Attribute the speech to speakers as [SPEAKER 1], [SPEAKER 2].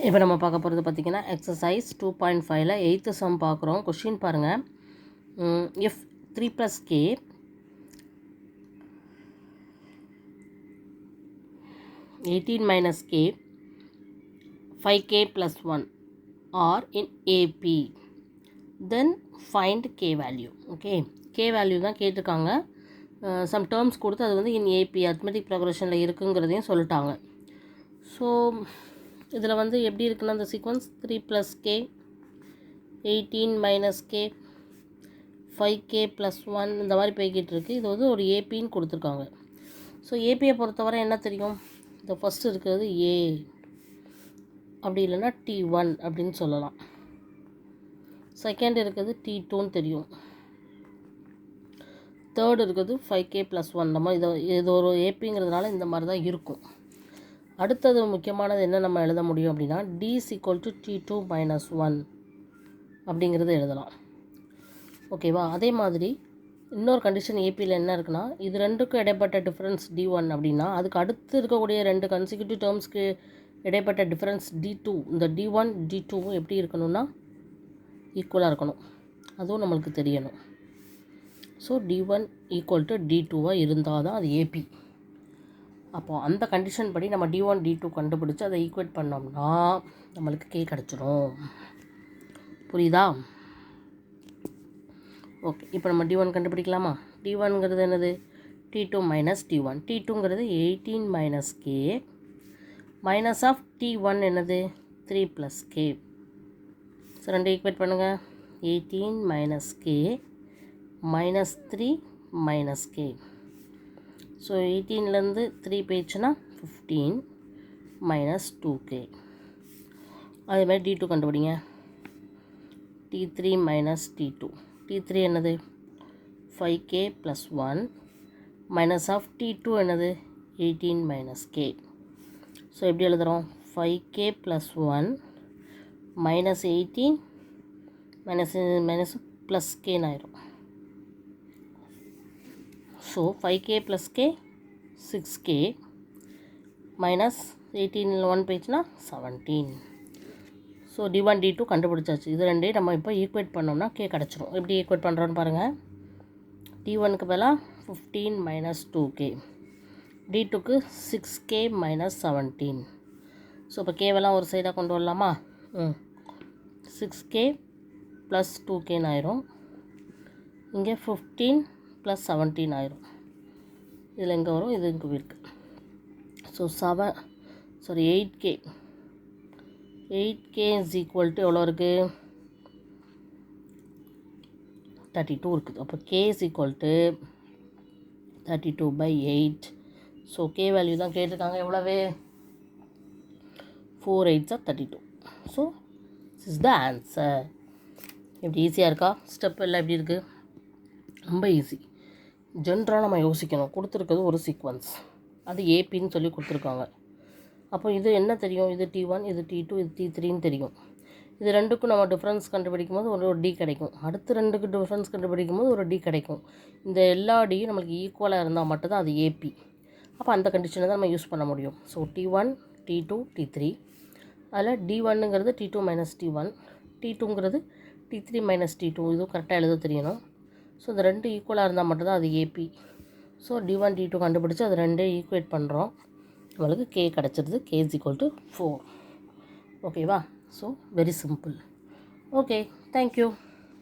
[SPEAKER 1] இப்போ நம்ம பார்க்க போகிறது பார்த்திங்கன்னா எக்ஸசைஸ் 2.5ல் 8th சம் பார்க்குறோம். கொஷின் பாருங்கள். If 3 + k (18 - k) 5k + 1 are in AP, then find k value. Okay, k value தான் கேட்டிருக்காங்க. சம் டேர்ம்ஸ் கொடுத்து அது வந்து இன் ஏபி அத்மெட்டிக் ப்ரோக்ரஷனில் இருக்குங்கிறதையும் சொல்லிட்டாங்க. ஸோ இதில் வந்து எப்படி இருக்குன்னா அந்த சீக்வன்ஸ் 3 + k 18 - k 5k + 1 இந்த மாதிரி போய்கிட்டு இருக்குது. இது வந்து ஒரு ஏபின்னு கொடுத்துருக்காங்க. ஸோ ஏபியை பொறுத்தவரை என்ன தெரியும்? இந்த ஃபஸ்ட்டு இருக்கிறது ஏ, அப்படி இல்லைன்னா T1 அப்படின்னு சொல்லலாம். செகண்ட் இருக்கிறது T2ன்னு தெரியும். தேர்டு இருக்கிறது 5k + 1. நம்ம இது ஒரு ஏபிங்கிறதுனால இந்த மாதிரி தான் இருக்கும். அடுத்தது முக்கியமானது என்ன நம்ம எழுத முடியும் அப்படின்னா D = T2 - 1 அப்படிங்கிறது எழுதலாம். ஓகேவா? அதே மாதிரி இன்னொரு கண்டிஷன் ஏபியில் என்ன இருக்குன்னா, இது ரெண்டுக்கும் இடைப்பட்ட டிஃப்ரென்ஸ் D1 அப்படின்னா அதுக்கு அடுத்து இருக்கக்கூடிய ரெண்டு கன்சிக்யூட்டிவ் டேர்ம்ஸ்க்கு இடைப்பட்ட டிஃப்ரென்ஸ் D2, இந்த D1 D2 எப்படி இருக்கணும்னா ஈக்குவலாக இருக்கணும். அதுவும் நம்மளுக்கு தெரியணும். ஸோ D1 = D2 இருந்தால் தான் அது ஏபி. அப்போது அந்த கண்டிஷன் படி நம்ம D1 D2 கண்டுபிடிச்சி அதை ஈக்குவேட் பண்ணோம்னா நம்மளுக்கு கே கிடச்சிரும். புரியுதா? ஓகே, இப்போ நம்ம D1 கண்டுபிடிக்கலாமா? D1ங்கிறது என்னது? T2 - T1. T2ங்கிறது 18 - k minus of T1 என்னது? 3 + k. ஸோ ரெண்டு ஈக்குவேட் பண்ணுங்கள். 18 - k -3 - k. ஸோ 18லேருந்து 3 போயிடுச்சுன்னா 15 - 2k. அதே மாதிரி D2 கண்டுபிடிங்க. T3 - T2. T3 என்னது? 5k + 1 மைனஸ் ஆஃப் T2 என்னது? 18 - k. ஸோ எப்படி எழுதுகிறோம்? 5k + 1 -18 மைனஸ் +k ஆயிரும். So 5k + k 6k minus 18 1 போயிடுச்சுன்னா 17. ஸோ D1 D2 கண்டுபிடிச்சாச்சு. இது ரெண்டையும் நம்ம இப்போ ஈக்குவேட் பண்ணோம்னா கே கிடச்சிரும். எப்படி ஈக்குவேட் பண்ணுறோன்னு பாருங்கள். T1க்கு பதிலாக 15 - 2k, D2க்கு 6k - 17. ஸோ இப்போ கேவெல்லாம் ஒரு சைடாக கொண்டு வரலாமா? 6k + 2k ஆயிரும். இங்கே 15 + 17 ஆயிரும். இதில் எங்கே வரும்? இது இங்கே இருக்குது. ஸோ 8k = எவ்வளோ இருக்குது? 32 இருக்குது. அப்போ k = 32/8. ஸோ k வேல்யூ தான் கேட்டிருக்காங்க. எவ்வளவு? 4 8s are 32. So this is the answer. எப்படி ஈஸியாக இருக்கா? ஸ்டெப் எல்லாம் எப்படி இருக்குது? ரொம்ப ஈஸி. ஜென்ரலாக நம்ம யோசிக்கணும். கொடுத்துருக்கிறது ஒரு சீக்வன்ஸ், அது ஏபின்னு சொல்லி கொடுத்துருக்காங்க. அப்போ இது என்ன தெரியும்? இது T1, இது T2, இது T3ன்னு தெரியும். இது ரெண்டுக்கும் நம்ம டிஃப்ரென்ஸ் கண்டுபிடிக்கும் போது ஒரு D கிடைக்கும். அடுத்து ரெண்டுக்கு டிஃப்ரென்ஸ் கண்டுபிடிக்கும் போது ஒரு D கிடைக்கும். இந்த எல்லா Dயும் நம்மளுக்கு ஈக்குவலாக இருந்தால் மட்டும்தான் அது ஏபி. அப்போ அந்த கண்டிஷனை தான் நம்ம யூஸ் பண்ண முடியும். ஸோ T1 T2 T3, அதில் D1ங்கிறது T2 - T1, T2ங்கிறது T3 - T2. இதுவும் கரெக்டாக எழுத தெரியணும். ஸோ இந்த ரெண்டு ஈக்குவலாக இருந்தால் மட்டும்தான் அது ஏபி. ஸோ D1 D2 கண்டுபிடிச்சி அது ரெண்டே ஈக்குவேட் பண்ணுறோம். நம்மளுக்கு கே கிடச்சிருது. k = 4. ஓகேவா? So very simple. Okay, thank you.